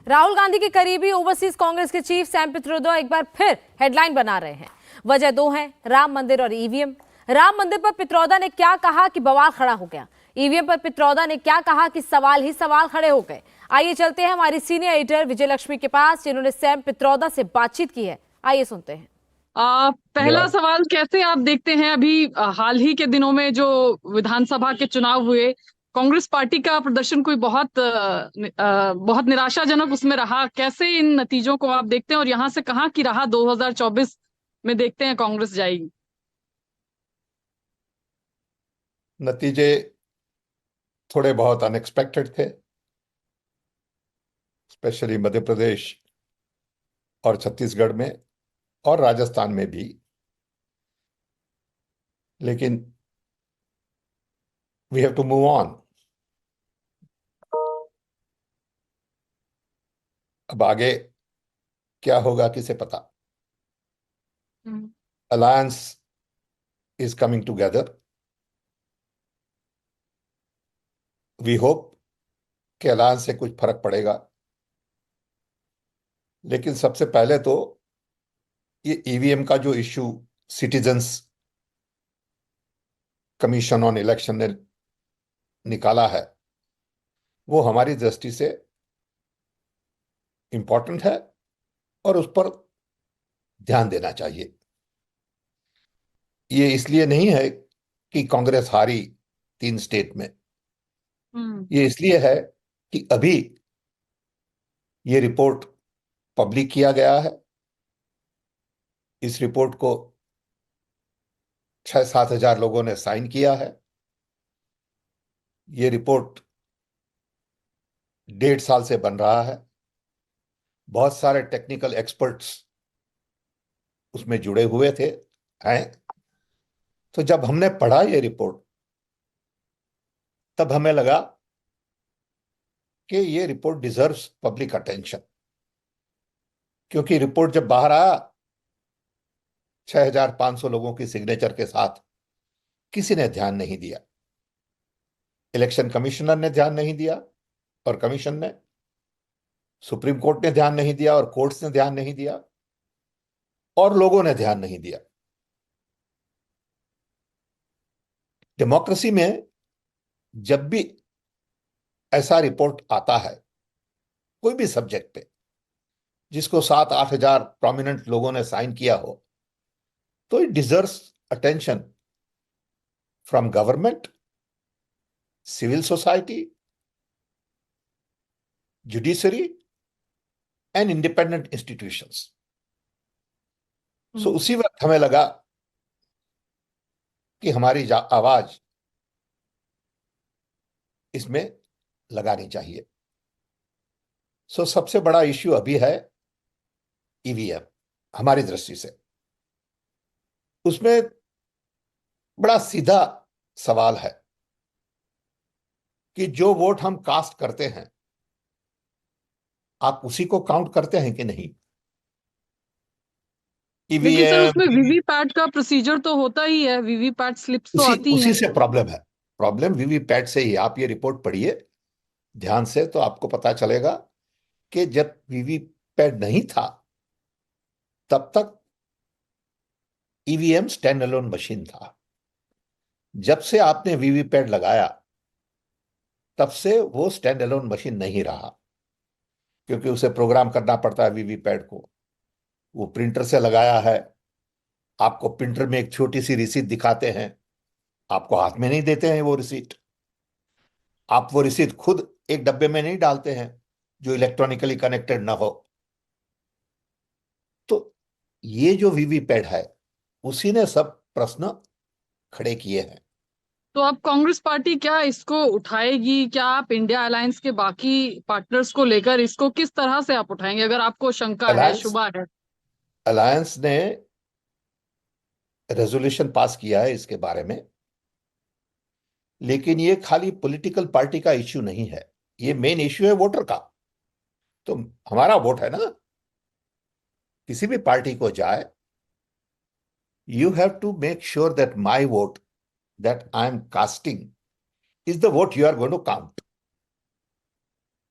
राहुल गांधी के करीबी ओवरसीज कांग्रेस के चीफ सैम पित्रोदा एक बार फिर हेडलाइन बना रहे हैं। वजह दो है, राम मंदिर और ईवीएम। राम मंदिर पर पित्रोदा ने क्या कहा कि बवाल खड़ा हो गया। ईवीएम पर पित्रोदा ने क्या कहा कि सवाल ही सवाल खड़े हो गए। आइए चलते हैं हमारी सीनियर एडिटर विजय लक्ष्मी के पास, जिन्होंने सैम पित्रोदा से बातचीत की है। आइए सुनते हैं। पहला सवाल, कैसे आप देखते हैं अभी हाल ही के दिनों में जो विधानसभा के चुनाव हुए, कांग्रेस पार्टी का प्रदर्शन कोई बहुत निराशाजनक उसमें रहा। कैसे इन नतीजों को आप देखते हैं और यहां से कहां की राह 2024 में देखते हैं कांग्रेस जाएगी? नतीजे थोड़े बहुत अनएक्सपेक्टेड थे, स्पेशली मध्य प्रदेश और छत्तीसगढ़ में और राजस्थान में भी। लेकिन we have to move on. अब आगे क्या होगा किसे पता। Alliance is coming together. We hope कि अलायंस से कुछ फर्क पड़ेगा। लेकिन सबसे पहले तो ये ईवीएम का जो issue citizens commission on election ने निकाला है, वो हमारी दृष्टि से इंपॉर्टेंट है और उस पर ध्यान देना चाहिए। ये इसलिए नहीं है कि कांग्रेस हारी 3 स्टेट में। ये इसलिए है कि अभी ये रिपोर्ट पब्लिक किया गया है। इस रिपोर्ट को 6-7 हजार लोगों ने साइन किया है। ये रिपोर्ट 1.5 साल से बन रहा है। बहुत सारे टेक्निकल एक्सपर्ट्स उसमें जुड़े हुए थे हैं। तो जब हमने पढ़ा ये रिपोर्ट, तब हमें लगा कि ये रिपोर्ट डिजर्व्स पब्लिक अटेंशन। क्योंकि रिपोर्ट जब बाहर आया 6,500 लोगों की सिग्नेचर के साथ, किसी ने ध्यान नहीं दिया। इलेक्शन कमिश्नर ने ध्यान नहीं दिया और कमीशन ने, सुप्रीम कोर्ट ने ध्यान नहीं दिया और कोर्ट्स ने ध्यान नहीं दिया और लोगों ने ध्यान नहीं दिया। डेमोक्रेसी में जब भी ऐसा रिपोर्ट आता है कोई भी सब्जेक्ट पे, जिसको 7-8 हजार प्रोमिनेंट लोगों ने साइन किया हो, तो it deserves attention from government, civil society, judiciary and independent institutions. So उसी वक्त हमें लगा कि हमारी आवाज इसमें लगानी चाहिए। सो सबसे बड़ा इश्यू अभी है ईवीएम हमारी दृष्टि से। उसमें बड़ा सीधा सवाल है कि जो वोट हम कास्ट करते हैं, आप उसी को काउंट करते हैं कि नहीं? लेकिन सर, उसमें ईवीएम वीवीपैट का प्रोसीजर तो होता ही है, वीवीपैट स्लिप्स तो आती उसी हैं। से प्रॉब्लम है। प्रॉब्लम वीवीपैट से ही। आप ये रिपोर्ट पढ़िए ध्यान से तो आपको पता चलेगा कि जब वीवीपैट नहीं था तब तक ईवीएम स्टैंड अलोन मशीन था। जब से आपने वीवीपैट लगाया तब से वो स्टैंड अलोन मशीन नहीं रहा, क्योंकि उसे प्रोग्राम करना पड़ता है वीवीपैट को। वो प्रिंटर से लगाया है, आपको प्रिंटर में एक छोटी सी रिसीट दिखाते हैं, आपको हाथ में नहीं देते हैं वो रिसीट। आप वो रिसीट खुद एक डब्बे में नहीं डालते हैं जो इलेक्ट्रॉनिकली कनेक्टेड ना हो। तो ये जो वीवीपैट है, उसी ने सब प्रश्न खड़े किए हैं। तो अब कांग्रेस पार्टी क्या इसको उठाएगी? क्या आप इंडिया अलायंस के बाकी पार्टनर्स को लेकर इसको किस तरह से आप उठाएंगे, अगर आपको शंका है, अलायंस शुबा है? अलायंस ने रेजोल्यूशन पास किया है इसके बारे में। लेकिन ये खाली पॉलिटिकल पार्टी का इश्यू नहीं है, ये मेन इश्यू है वोटर का। तो हमारा वोट है ना, किसी भी पार्टी को जाए, you have to make sure that my vote that I am casting is the vote you are going to count.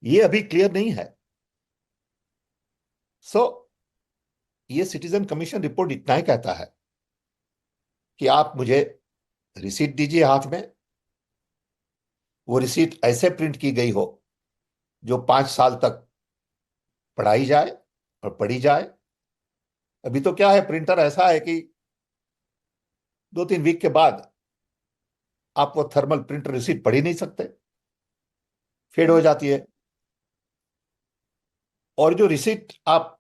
ये अभी क्लियर नहीं है सो ये सिटीजन कमीशन रिपोर्ट इतना ही कहता है कि आप मुझे रिसीट दीजिए हाथ में, वो रिसीट ऐसे प्रिंट की गई हो जो 5 साल तक पढ़ाई जाए और पढ़ी जाए। अभी तो क्या है, प्रिंटर ऐसा है कि 2-3 वीक के बाद आप वो थर्मल प्रिंटर रिसीट पढ़ ही नहीं सकते, फेड हो जाती है। और जो रिसीट आप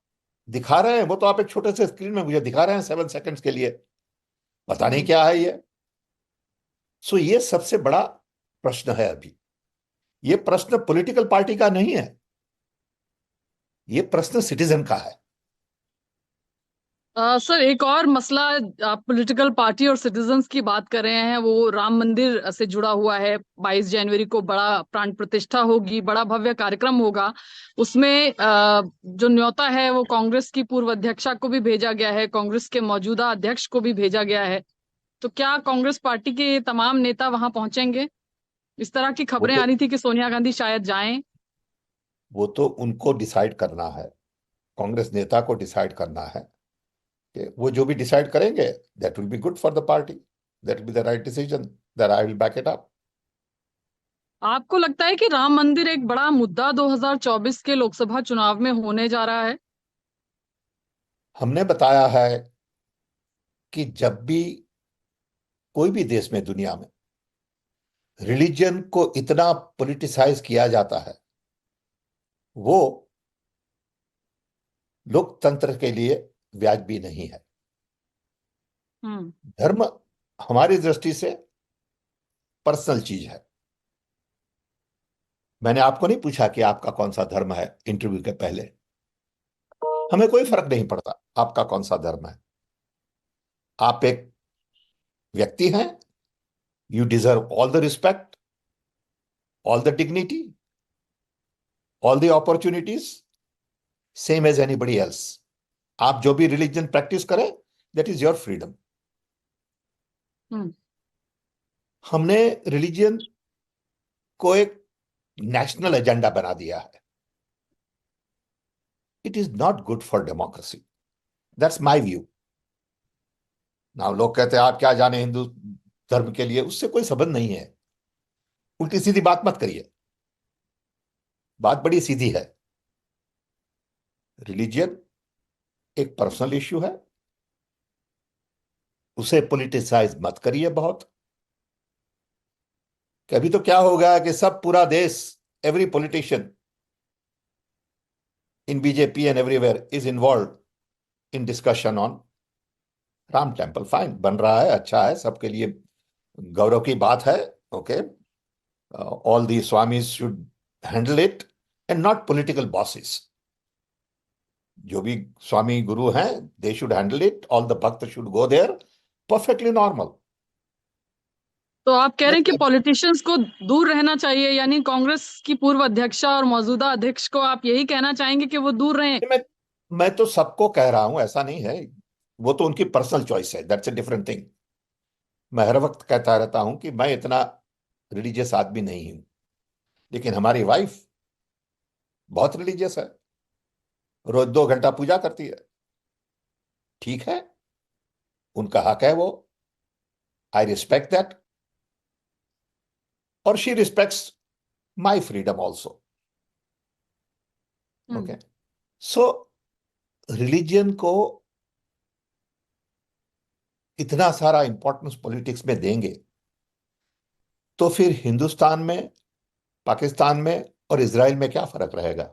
दिखा रहे हैं वो तो आप एक छोटे से स्क्रीन में मुझे दिखा रहे हैं 7 सेकंड्स के लिए, पता नहीं क्या है ये। सो ये सबसे बड़ा प्रश्न है अभी। ये प्रश्न पॉलिटिकल पार्टी का नहीं है, ये प्रश्न सिटीजन का है। सर, एक और मसला, आप पॉलिटिकल पार्टी और सिटीजन्स की बात कर रहे हैं, वो राम मंदिर से जुड़ा हुआ है। 22 जनवरी को बड़ा प्राण प्रतिष्ठा होगी, बड़ा भव्य कार्यक्रम होगा। उसमें जो न्योता है वो कांग्रेस की पूर्व अध्यक्षा को भी भेजा गया है, कांग्रेस के मौजूदा अध्यक्ष को भी भेजा गया है। तो क्या कांग्रेस पार्टी के तमाम नेता वहां पहुंचेंगे? इस तरह की खबरें आ रही थी कि सोनिया गांधी शायद जाएं। वो तो उनको डिसाइड करना है, कांग्रेस नेता को डिसाइड करना है कि वो जो भी डिसाइड करेंगे that will be good for the party, that will be the right decision, that I will back it up. आपको लगता है कि राम मंदिर एक बड़ा मुद्दा 2024 के लोकसभा चुनाव में होने जा रहा है? हमने बताया है कि जब भी कोई भी देश में दुनिया में रिलीजन को इतना पॉलिटिसाइज किया जाता है, वो लोकतंत्र के लिए वाजबी नहीं है। धर्म हमारी दृष्टि से पर्सनल चीज है। मैंने आपको नहीं पूछा कि आपका कौन सा धर्म है इंटरव्यू के पहले, हमें कोई फर्क नहीं पड़ता आपका कौन सा धर्म है। आप एक व्यक्ति हैं, you deserve all the respect, all the dignity, all the opportunities, same as anybody else. आप जो भी रिलीजन प्रैक्टिस करें दैट इज योर फ्रीडम। हमने रिलीजन को एक नेशनल एजेंडा बना दिया है। It is not good for democracy, that's my view. Now लोग कहते हैं आप क्या जाने हिंदू धर्म के लिए, उससे कोई संबंध नहीं है। उल्टी सीधी बात मत करिए, बात बड़ी सीधी है। रिलीजियन एक पर्सनल इश्यू है, उसे पॉलिटिसाइज मत करिए बहुत। कभी तो क्या होगा कि सब पूरा देश, every politician in BJP and everywhere is involve in discussion on Ram temple. Fine, बन रहा है, अच्छा है, सबके लिए गौरव की बात है। Okay, all the swamis should handle it and not political bosses. जो भी स्वामी गुरु हैं they should handle it, all the bhakt should go there, perfectly normal. तो आप कह रहे हैं कि पॉलिटिशियंस को दूर रहना चाहिए, यानी कांग्रेस की पूर्व अध्यक्षा और मौजूदा अध्यक्ष को आप यही कहना चाहेंगे कि वो दूर रहें? मैं तो सबको कह रहा हूं, ऐसा नहीं है, वो तो उनकी पर्सनल चॉइस है, दैट्स अ डिफरेंट थिंग। मैं हर वक्त कहता रहता हूं कि मैं इतना रिलीजियस आदमी नहीं हूं, लेकिन हमारी वाइफ बहुत रिलीजियस है, रोज 2 घंटा पूजा करती है। ठीक है, उनका हक है वो, आई रिस्पेक्ट दैट, और she respects my freedom also. Okay, so religion को इतना सारा इंपॉर्टेंस पॉलिटिक्स में देंगे तो फिर हिंदुस्तान में, पाकिस्तान में और इजराइल में क्या फर्क रहेगा?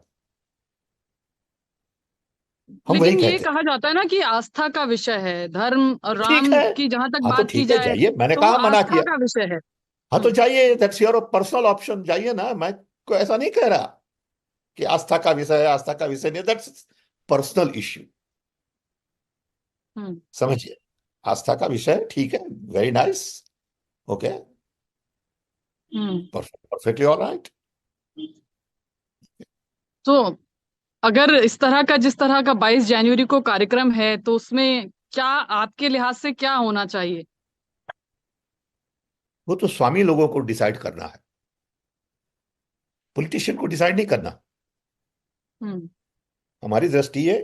हम वही लेकिन ये कहते कहा जाता है ना कि आस्था का विषय है, धर्म और हैं। ठीक राम है, की जहां तक हाँ तो बात की ठीक है, जाए जाइए, मैंने तो वो कहा मना आस्था किया। का विषय है। हाँ तो जाइए, दैट्स योर पर्सनल ऑप्शन, जाइए ना, मैं को ऐसा नहीं कह रहा कि आस्था का विषय है, आस्था का विषय नहीं, दैट्स पर्सनल इश्यू। समझिए, आस्था का विषय ठीक है, very nice, okay, perfectly alright. तो अगर इस तरह का, जिस तरह का 22 जनवरी को कार्यक्रम है, तो उसमें क्या आपके लिहाज से क्या होना चाहिए? वो तो स्वामी लोगों को डिसाइड करना है, पॉलिटिशियन को डिसाइड नहीं करना। हमारी दृष्टि है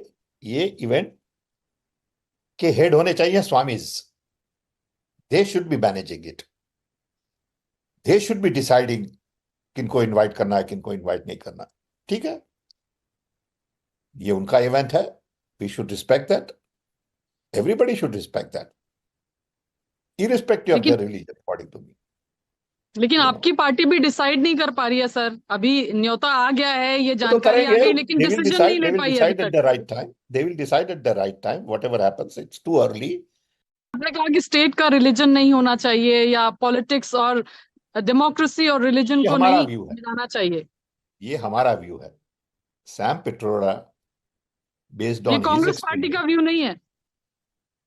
ये इवेंट के हेड होने चाहिए swamis, they should be managing it, they should be deciding किनको इनवाइट करना है, किनको इनवाइट नहीं करना। ठीक है, ये उनका इवेंट है, we should respect that, everybody should respect that, irrespective of their लेकिन religion, according to me. लेकिन You know, आपकी पार्टी भी डिसाइड नहीं कर पा रही है सर। अभी न्योता आ गया है, ये वो तो जानकारी आ करेंगे, गई, लेकिन they will डिसीजन नहीं decide, ले they will पाई है अभी decide at तक। the right time, they will decide at the right time, whatever happens, it's too early. आपने कहा कि स्टेट का रिलीजन नहीं होना चाहिए, या पॉलिटिक्स और डेमोक्रेसी और रिलीजन ये को हमारा नहीं व्यू है, मिलाना चाहिए। ये हमारा व्यू है। सैम पिट्रोडा, बेस्ड ये ऑन हिज कांग्रेस पार्टी का एक्सपीरियंस, व्यू नहीं है।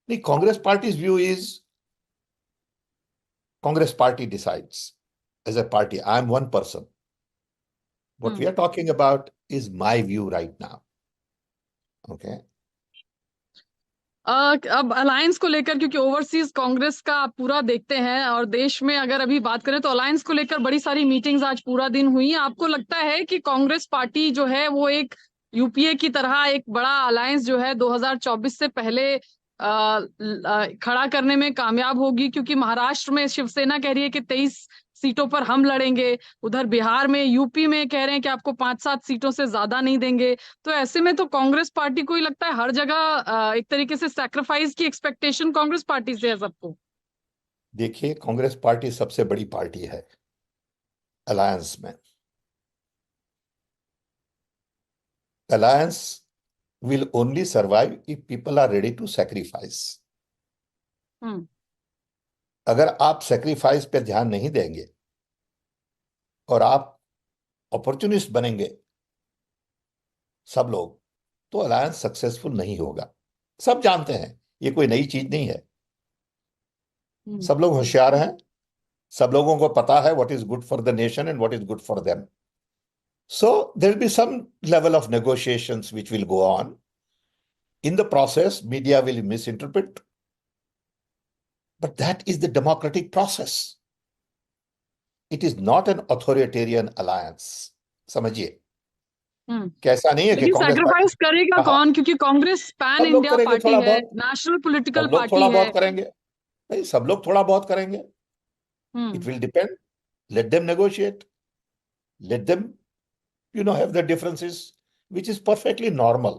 नहीं, Congress parties view is, Congress party decides as a party. I am one person. What we are talking about is my view right now. Okay. अब alliance को लेकर, क्योंकि overseas Congress का आप पूरा देखते हैं, और देश में अगर अभी बात करें तो अलायंस को लेकर बड़ी सारी मीटिंग्स आज पूरा दिन हुई। आपको लगता है कि कांग्रेस पार्टी जो है वो एक यूपीए की तरह एक बड़ा अलायंस जो है 2024 से पहले खड़ा करने में कामयाब होगी? क्योंकि महाराष्ट्र में शिवसेना कह रही है कि 23 सीटों पर हम लड़ेंगे, उधर बिहार में, यूपी में कह रहे हैं कि आपको 5-7 सीटों से ज्यादा नहीं देंगे। तो ऐसे में तो कांग्रेस पार्टी को ही लगता है हर जगह एक तरीके से सैक्रिफाइस की एक्सपेक्टेशन कांग्रेस पार्टी से है सबको। देखिए, कांग्रेस पार्टी सबसे बड़ी पार्टी है अलायंस में। Alliance will only survive if people are ready to sacrifice. अगर आप सेक्रीफाइस पे ध्यान नहीं देंगे और आप अपॉर्चुनिस्ट बनेंगे सब लोग, तो अलायंस सक्सेसफुल नहीं होगा। सब जानते हैं, ये कोई नई चीज नहीं है, सब लोग होशियार हैं, सब लोगों को पता है what is good for the nation and what is good for them. So there will be some level of negotiations which will go on. In the process, media will misinterpret, but that is the democratic process. It is not an authoritarian alliance. समझिए, कैसा नहीं है कि लेकिन Congress sacrifice करेगा कौन? क्योंकि Congress pan सब लोग इंडिया करेंगे, पार्टी थोड़ा है, बहुत, नेशनल पॉलिटिकल सब लोग पार्टी थोड़ा है। बहुत करेंगे, नहीं, सब लोग थोड़ा बहुत करेंगे। It will depend. Let them negotiate. Let them, have the differences, which is perfectly normal.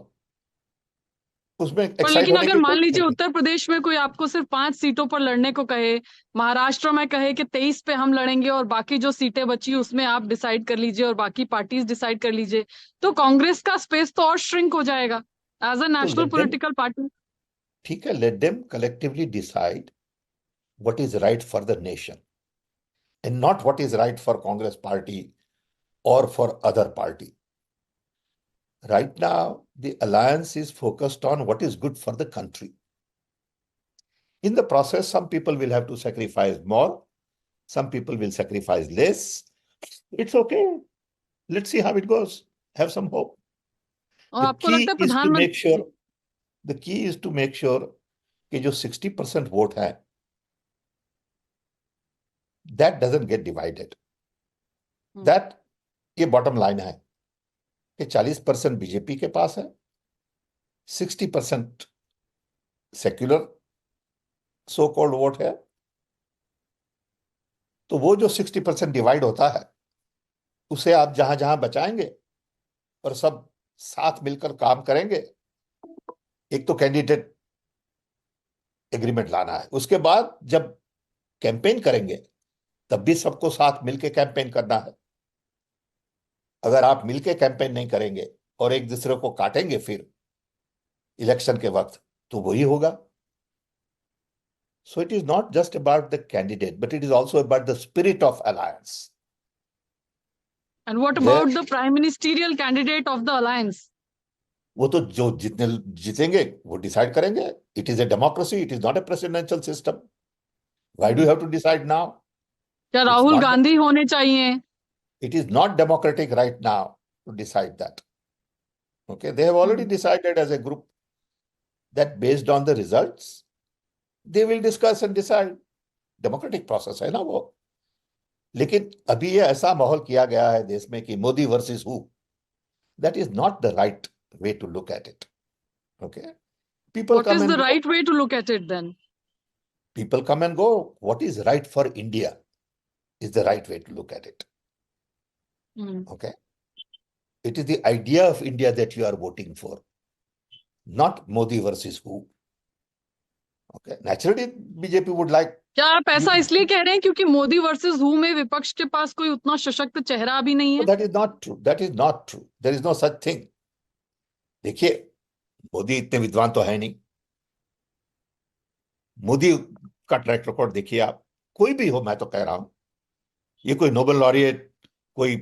उसमें पर एक्साइट लेकिन होने अगर की मान कोई लीजिए जरूरत नहीं। उत्तर प्रदेश में कोई आपको सिर्फ 5 सीटों पर लड़ने को कहे, महाराष्ट्र में कहे कि 23 पे हम लड़ेंगे और बाकी जो सीटें बची उसमें आप डिसाइड कर लीजिए और बाकी पार्टीज डिसाइड कर लीजिए, तो कांग्रेस का स्पेस तो और श्रिंक हो जाएगा एज अ तो नेशनल पॉलिटिकल पार्टी। ठीक है, let them collectively decide what is right for the nation and not what is right for Congress party और for other party. Right now, the alliance is focused on what is good for the country. In the process, some people will have to sacrifice more, some people will sacrifice less. It's okay. Let's see how it goes. Have some hope. और The आपको key लगता है is to make sure, प्रधानमंत्री, the key is to make sure कि जो 60% vote है, that doesn't get divided. That ये bottom line है कि 40% बीजेपी के पास है, 60% सेक्युलर सो कॉल्ड वोट है। तो वो जो 60% डिवाइड होता है, उसे आप जहां जहां बचाएंगे और सब साथ मिलकर काम करेंगे। एक तो कैंडिडेट एग्रीमेंट लाना है, उसके बाद जब कैंपेन करेंगे तब भी सबको साथ मिलकर कैंपेन करना है। अगर आप मिलकर कैंपेन नहीं करेंगे और एक दूसरे को काटेंगे फिर इलेक्शन के वक्त, तो वही होगा। So it is not just about the candidate, but it is also about the spirit of alliance. and what about the prime ministerial candidate of the alliance? वो तो जो जितने जीतेंगे वो डिसाइड करेंगे। It is a democracy, it is not a presidential system. Why do have to decide now? क्या राहुल गांधी होने चाहिए? It is not democratic right now to decide that. Okay, they have already decided as a group that based on the results, they will discuss and decide. Democratic process है ना वो। लेकिन अभी ये ऐसा माहौल किया गया है देश में कि Modi versus who, that is not the right way to look at it. Okay. People What come is and the go. right way to look at it then? People come and go. What is right for India is the right way to look at it. Okay. It is the idea of India that you are voting for, not Modi versus who. Okay. Naturally, BJP would like. क्या आप ऐसा इसलिए कह रहे हैं क्योंकि Modi versus who में विपक्ष के पास कोई उतना सशक्त चेहरा अभी नहीं है? That is not true. That is not true. There is no such thing. देखिए, मोदी इतने विद्वान तो है नहीं. मोदी का ट्रैक रिकॉर्ड देखिए आप, कोई भी हो, मैं तो कह रहा हूं, ये कोई नोबेल लॉरिएट, कोई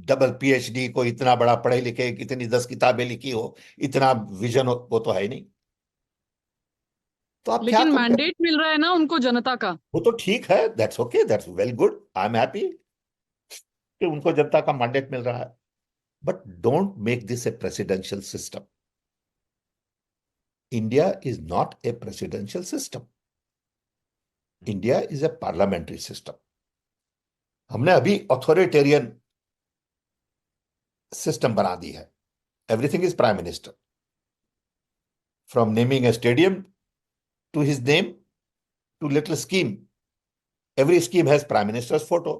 डबल पीएचडी, कोई इतना बड़ा पढ़े लिखे, इतनी 10 किताबें लिखी हो, इतना विजन हो, वो तो है ही नहीं. तो आप क्या लेकिन कंपेयर? मैंडेट मिल रहा है ना उनको जनता का. वो तो ठीक है, that's okay, that's well good, I am happy कि उनको जनता का मैंडेट मिल रहा है. But don't make this A presidential system. India is not a presidential system. India is a parliamentary system. हमने अभी ऑथोरिटेरियन सिस्टम बना दी है. Everything is prime minister, from naming A stadium to his name to little scheme. Every scheme has prime minister's photo.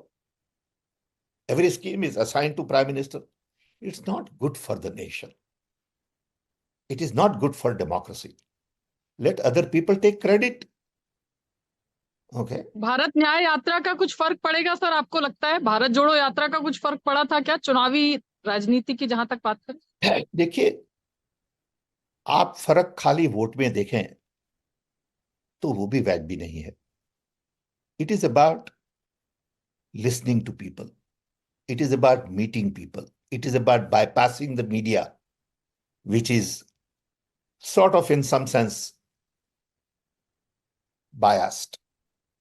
Every scheme is assigned to prime minister. It's not good for the nation. It is not good for democracy. Let other people take credit. Okay. Bharat न्याय यात्रा का कुछ फर्क पड़ेगा sir, आपको लगता है? भारत जोड़ो यात्रा का कुछ फर्क पड़ा था क्या चुनावी राजनीति की, जहां तक बात करें? देखिए, आप फर्क खाली वोट में देखें तो वो भी वैध भी नहीं है. It is about listening to people. It is about meeting people. It is about bypassing the media, which is sort of in some sense biased.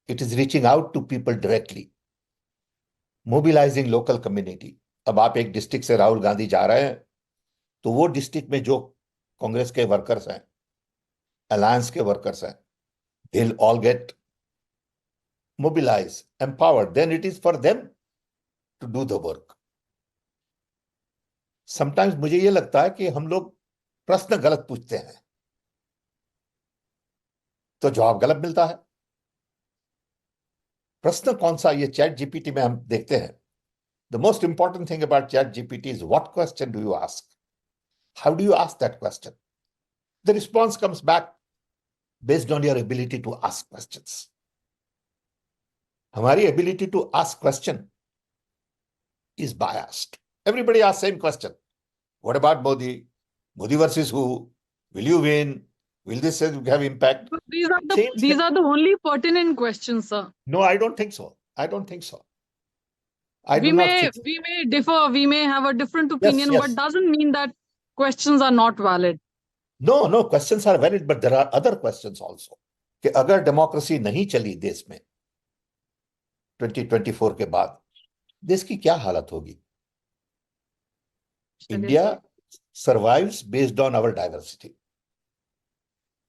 It is reaching out to people directly, mobilizing local community. अब आप एक district से राहुल गांधी जा रहे हैं तो वो district में जो कांग्रेस के वर्कर्स हैं, अलायंस के वर्कर्स हैं, they'll all get mobilized, empowered. Then it is for them to do the work. Sometimes मुझे ये लगता है कि हम लोग प्रश्न गलत पूछते हैं तो जवाब गलत मिलता है. प्रश्न कौन सा, ये चैट जीपीटी में हम देखते हैं. The most important thing about chat GPT is what question do you ask? How do you ask that question? The response comes back based on your ability to ask questions. हमारी ability to ask question is biased. Everybody asks same question. What about Modi? Modi versus who? Will you win? Will this have impact? But these are the only pertinent questions, sir. No, I don't think so. I don't think so. We may differ, we may have a different opinion, yes. but doesn't mean that questions are not valid. No, questions are valid, but there are other questions also. कि अगर democracy नहीं चली देश में 2024 के बाद, देश की क्या हालत होगी? India survives based on our diversity.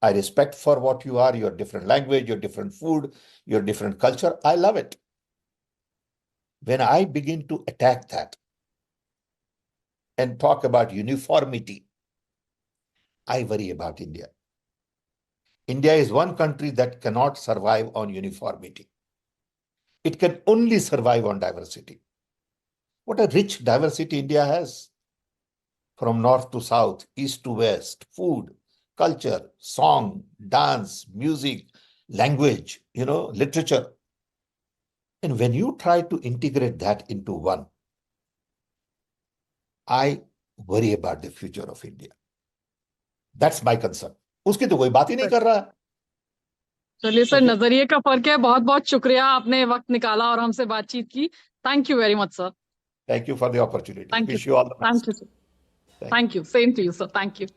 I respect for what you are, your different language, your different food, your different culture. I love it. When I begin to attack that and talk about uniformity, I worry about India. India is one country that cannot survive on uniformity. It can only survive on diversity. What a rich diversity India has. From north to south, east to west, food, culture, song, dance, music, language, literature. And when you try to integrate that into one, I worry about the future of India. That's my concern. उसकी तो कोई बात ही नहीं कर रहा है. चलिए sir, नजरिए का फर्क है. बहुत बहुत शुक्रिया, आपने वक्त निकाला और हमसे बातचीत की. Thank you very much sir. Thank you for the opportunity. Wish you all the best. Thank you, sir. Thank you. Same to you, sir. Thank you.